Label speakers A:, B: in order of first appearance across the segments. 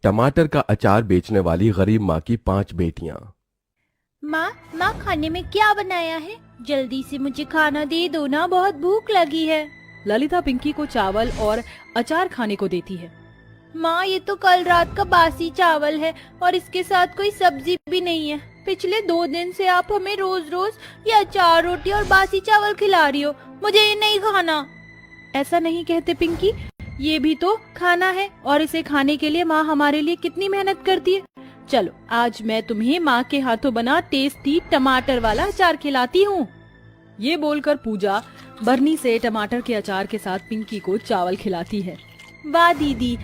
A: टमाटर का अचार बेचने वाली गरीब माँ की 5 बेटियां।
B: माँ माँ खाने में क्या बनाया है? जल्दी से मुझे खाना दे दो ना, बहुत भूख लगी है।
C: ललिता पिंकी को चावल और अचार खाने को देती है।
B: माँ ये तो कल रात का बासी चावल है और इसके साथ कोई सब्जी भी नहीं है। पिछले 2 दिन से आप हमें रोज रोज ये अचार, रोटी और बासी चावल खिला रही हो, मुझे ये नहीं खाना।
C: ऐसा नहीं कहते पिंकी, ये भी तो खाना है और इसे खाने के लिए माँ हमारे लिए कितनी मेहनत करती है। चलो आज मैं तुम्हें माँ के हाथों बना टेस्टी टमाटर वाला अचार खिलाती हूँ। ये बोलकर पूजा बरनी से टमाटर के अचार के साथ पिंकी को चावल खिलाती है।
B: वाह दीदी,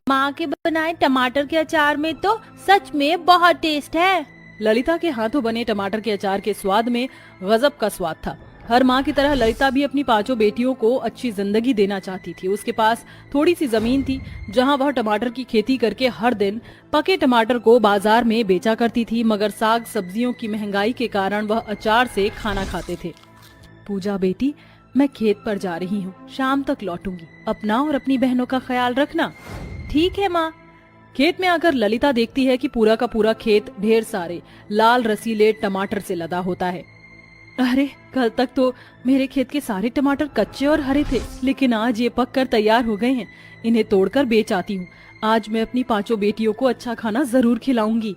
B: माँ के बनाए टमाटर के अचार में तो सच में बहुत टेस्ट है।
C: ललिता के हाथों बने टमाटर के अचार के स्वाद में गजब का स्वाद था। हर माँ की तरह ललिता भी अपनी 5 बेटियों को अच्छी जिंदगी देना चाहती थी। उसके पास थोड़ी सी जमीन थी जहाँ वह टमाटर की खेती करके हर दिन पके टमाटर को बाजार में बेचा करती थी, मगर साग सब्जियों की महंगाई के कारण वह अचार से खाना खाते थे। पूजा बेटी, मैं खेत पर जा रही हूँ, शाम तक लौटूंगी। अपना और अपनी बहनों का ख्याल रखना।
B: ठीक है माँ।
C: खेत में आकर ललिता देखती है कि पूरा का पूरा खेत ढेर सारे लाल रसीले टमाटर से लदा होता है। अरे कल तक तो मेरे खेत के सारे टमाटर कच्चे और हरे थे, लेकिन आज ये पक कर तैयार हो गए हैं। इन्हें तोड़कर बेच आती हूँ। आज मैं अपनी 5 बेटियों को अच्छा खाना जरूर खिलाऊंगी।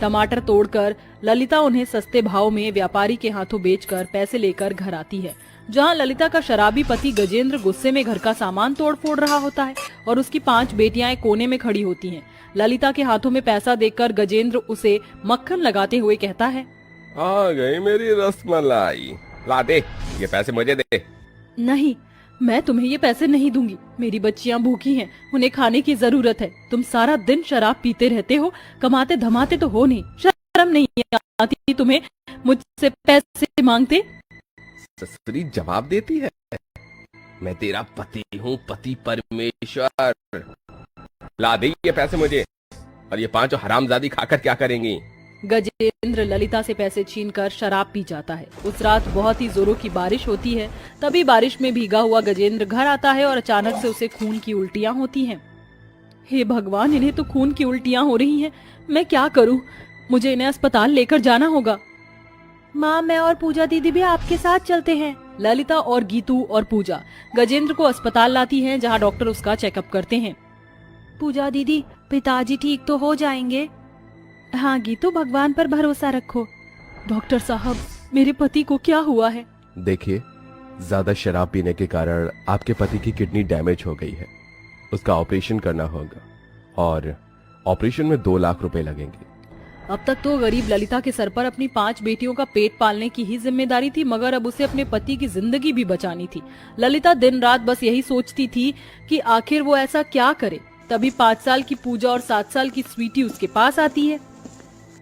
C: टमाटर तोड़कर ललिता उन्हें सस्ते भाव में व्यापारी के हाथों बेचकर पैसे लेकर घर आती है, जहाँ ललिता का शराबी पति गजेंद्र गुस्से में घर का सामान तोड़ फोड़ रहा होता है और उसकी 5 बेटियां कोने में खड़ी होती हैं। ललिता के हाथों में पैसा देखकर गजेंद्र उसे मक्खन लगाते हुए कहता है,
A: आ गई मेरी रसमलाई, ला दे, ये पैसे मुझे दे।
C: नहीं, मैं तुम्हें ये पैसे नहीं दूंगी। मेरी बच्चियां भूखी हैं, उन्हें खाने की जरूरत है। तुम सारा दिन शराब पीते रहते हो, कमाते धमाते तो हो नहीं। शर्म नहीं आती तुम्हें मुझसे पैसे मांगते?
A: ससुरी जवाब देती है, मैं तेरा पति हूँ, पति परमेश्वर। ला दे ये पैसे मुझे, और ये 5 हरामजादी खाकर क्या करेंगी?
C: गजेंद्र ललिता से पैसे छीनकर शराब पी जाता है। उस रात बहुत ही जोरों की बारिश होती है। तभी बारिश में भीगा हुआ गजेंद्र घर आता है और अचानक से उसे खून की उल्टियां होती हैं। हे भगवान, इन्हें तो खून की उल्टियां हो रही हैं। मैं क्या करूं? मुझे इन्हें अस्पताल लेकर जाना होगा।
B: माँ मैं और पूजा दीदी भी आपके साथ चलते हैं।
C: ललिता और गीतू और पूजा गजेंद्र को अस्पताल लाती हैं, जहां डॉक्टर उसका चेकअप करते हैं।
B: पूजा दीदी, पिताजी ठीक तो हो जाएंगे?
C: हाँ गीतू, भगवान पर भरोसा रखो। डॉक्टर साहब, मेरे पति को क्या हुआ है?
A: देखिए, ज्यादा शराब पीने के कारण आपके पति की किडनी डैमेज हो गई है। उसका ऑपरेशन करना होगा और ऑपरेशन में 2 लाख रुपए लगेंगे।
C: अब तक तो गरीब ललिता के सर पर अपनी 5 बेटियों का पेट पालने की ही जिम्मेदारी थी, मगर अब उसे अपने पति की जिंदगी भी बचानी थी। ललिता दिन रात बस यही सोचती थी कि आखिर वो ऐसा क्या करे। तभी 5 साल की पूजा और 7 साल की स्वीटी उसके पास आती है।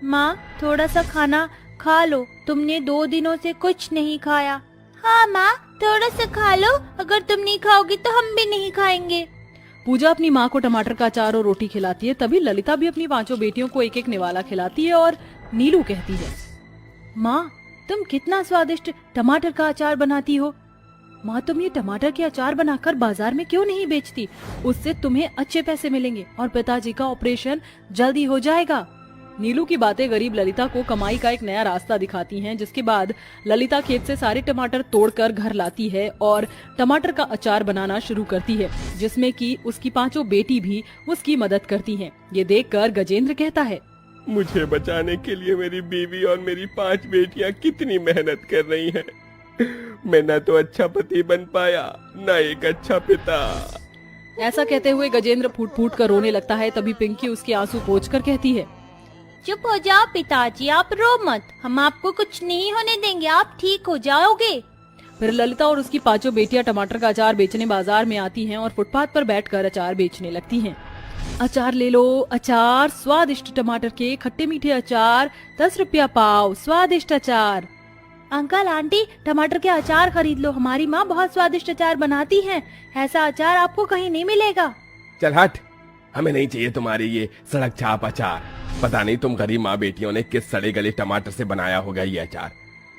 B: माँ थोड़ा सा खाना खा लो, तुमने 2 दिनों से कुछ नहीं खाया। हाँ माँ, थोड़ा सा खा लो, अगर तुम नहीं खाओगी तो हम भी नहीं खाएंगे।
C: पूजा अपनी माँ को टमाटर का अचार और रोटी खिलाती है। तभी ललिता भी अपनी 5 बेटियों को एक एक निवाला खिलाती है और नीलू कहती है, माँ तुम कितना स्वादिष्ट टमाटर का अचार बनाती हो। माँ तुम ये टमाटर के अचार बनाकर बाजार में क्यों नहीं बेचती? उससे तुम्हें अच्छे पैसे मिलेंगे और पिताजी का ऑपरेशन जल्दी हो जाएगा। नीलू की बातें गरीब ललिता को कमाई का एक नया रास्ता दिखाती हैं, जिसके बाद ललिता खेत से सारे टमाटर तोड़कर घर लाती है और टमाटर का अचार बनाना शुरू करती है, जिसमें कि उसकी 5 बेटी भी उसकी मदद करती हैं। ये देखकर गजेंद्र कहता है,
A: मुझे बचाने के लिए मेरी बीवी और मेरी 5 बेटियां कितनी मेहनत कर रही हैं। मैं न तो अच्छा पति बन पाया, न एक अच्छा पिता।
C: ऐसा कहते हुए गजेंद्र फूट फूट कर रोने लगता है। तभी पिंकी उसके आंसू पोंछकर कहती है,
B: चुप हो जाओ पिताजी, आप रो मत, हम आपको कुछ नहीं होने देंगे, आप ठीक हो जाओगे।
C: फिर ललिता और उसकी 5 बेटियां टमाटर का अचार बेचने बाजार में आती हैं और फुटपाथ पर बैठकर अचार बेचने लगती हैं। अचार ले लो, अचार, स्वादिष्ट टमाटर के खट्टे मीठे अचार, 10 रुपया पाव, स्वादिष्ट अचार।
B: अंकल आंटी, टमाटर के अचार खरीद लो, हमारी माँ बहुत स्वादिष्ट अचार बनाती हैं, ऐसा अचार आपको कहीं नहीं मिलेगा।
A: चल हट, हमें नहीं चाहिए तुम्हारी ये सड़क छाप अचार। पता नहीं तुम गरीब माँ बेटियों ने किस सड़े गले टमाटर से बनाया होगा ये अचार।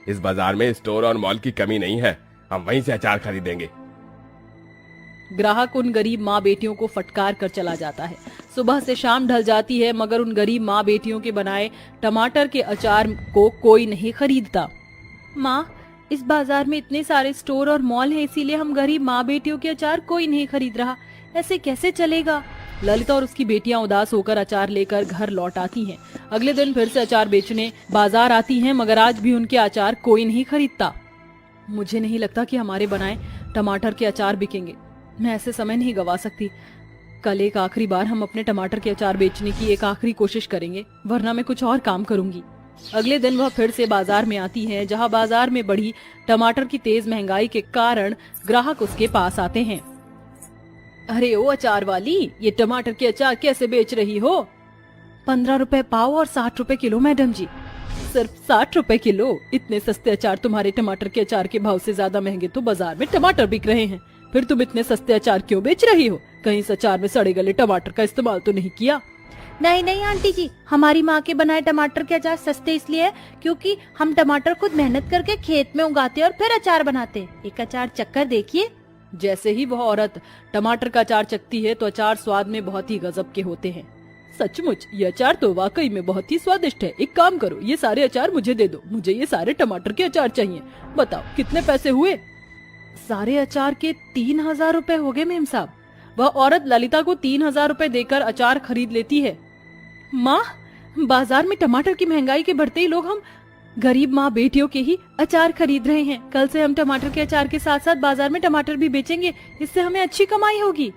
A: इस बाजार में स्टोर और मॉल की कमी नहीं है, हम वहीं से अचार खरीदेंगे।
C: ग्राहक उन गरीब माँ बेटियों को फटकार कर चला जाता है। सुबह से शाम ढल जाती है मगर उन गरीब माँ बेटियों के बनाए टमाटर के अचार को कोई नहीं खरीदता।
B: माँ, इस बाजार में इतने सारे स्टोर और मॉल हैं, इसीलिए हम गरीब माँ बेटियों के अचार कोई नहीं खरीद रहा। ऐसे कैसे चलेगा?
C: ललिता और उसकी बेटियां उदास होकर अचार लेकर घर लौट आती हैं। अगले दिन फिर से अचार बेचने बाजार आती हैं मगर आज भी उनके अचार कोई नहीं खरीदता। मुझे नहीं लगता कि हमारे बनाए टमाटर के अचार बिकेंगे। मैं ऐसे समय नहीं गवा सकती। कल एक आखिरी बार हम अपने टमाटर के अचार बेचने की एक आखिरी कोशिश करेंगे, वरना मैं कुछ और काम करूंगी। अगले दिन वह फिर से बाजार में आती है, जहां बाजार में बढ़ी टमाटर की तेज महंगाई के कारण ग्राहक उसके पास आते हैं। अरे ओ अचार वाली, ये टमाटर के अचार कैसे बेच रही हो?
B: 15 रुपए पाव और 60 रुपए किलो मैडम जी।
C: सिर्फ 60 रुपए किलो? इतने सस्ते अचार तुम्हारे टमाटर के अचार के भाव से ज्यादा महंगे तो बाजार में टमाटर बिक रहे हैं। फिर तुम इतने सस्ते अचार क्यों बेच रही हो? कहीं इस अचार में सड़े गले टमाटर का इस्तेमाल तो नहीं किया?
B: नहीं नहीं आंटी जी, हमारी माँ के बनाए टमाटर के अचार सस्ते इसलिए है क्योंकि हम टमाटर खुद मेहनत करके खेत में उगाते और फिर अचार बनाते। एक अचार चक्कर देखिए।
C: जैसे ही वह औरत टमाटर का अचार चखती है तो अचार स्वाद में बहुत ही गजब के होते हैं। सचमुच ये अचार तो वाकई में बहुत ही स्वादिष्ट है। एक काम करो, ये सारे अचार मुझे दे दो। मुझे ये सारे टमाटर के अचार चाहिए। बताओ कितने पैसे हुए?
B: सारे अचार के 3000 रुपए हो गए मेम साहब।
C: वह औरत ललिता को 3000 रुपए देकर अचार खरीद लेती है।
B: माँ, बाजार में टमाटर की महंगाई के बढ़ते ही लोग हम गरीब माँ बेटियों के ही अचार खरीद रहे हैं। कल से हम टमाटर के अचार के साथ साथ बाजार में टमाटर भी बेचेंगे, इससे हमें अच्छी कमाई होगी।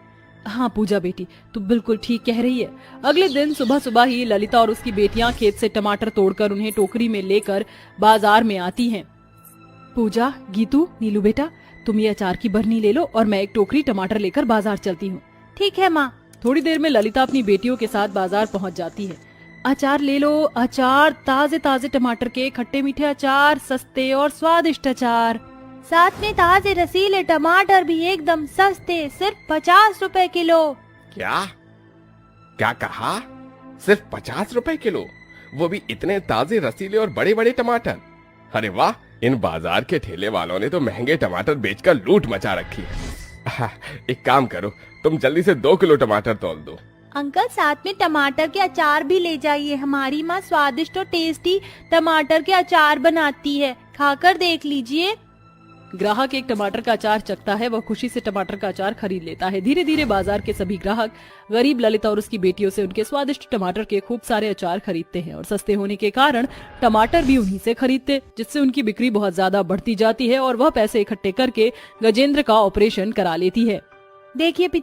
C: हाँ पूजा बेटी, तू बिल्कुल ठीक कह रही है। अगले दिन सुबह सुबह ही ललिता और उसकी बेटियां खेत से टमाटर तोड़कर उन्हें टोकरी में लेकर बाजार में आती हैं। पूजा, गीतू, नीलू बेटा, तुम ये अचार की बरनी ले लो और मैं एक टोकरी टमाटर लेकर बाजार चलती हूँ।
B: ठीक है माँ।
C: थोड़ी देर में ललिता अपनी बेटियों के साथ बाजार पहुँच जाती है। अचार ले लो, अचार, ताजे ताजे टमाटर के खट्टे मीठे अचार, सस्ते और स्वादिष्ट अचार,
B: साथ में ताजे रसीले टमाटर भी एकदम सस्ते, सिर्फ 50 रुपए किलो।
A: क्या क्या कहा? सिर्फ 50 रुपए किलो? वो भी इतने ताजे रसीले और बड़े बड़े टमाटर? अरे वाह, इन बाजार के ठेले वालों ने तो महंगे टमाटर बेचकर लूट मचा रखी है। एक काम करो, तुम जल्दी से 2 किलो टमाटर तौल दो।
B: अंकल, साथ में टमाटर के अचार भी ले जाइए। हमारी माँ स्वादिष्ट और टेस्टी टमाटर के अचार बनाती है, खाकर देख लीजिए।
C: ग्राहक एक टमाटर का अचार चखता है, वह खुशी से टमाटर का अचार खरीद लेता है। धीरे धीरे बाजार के सभी ग्राहक गरीब ललिता और उसकी बेटियों से उनके स्वादिष्ट टमाटर के खूब सारे अचार खरीदते हैं और सस्ते होने के कारण टमाटर भी उन्हीं से खरीदते, जिससे उनकी बिक्री बहुत ज्यादा बढ़ती जाती है और वह पैसे इकट्ठे करके गजेंद्र का ऑपरेशन करा लेती है।
B: देखिए पिता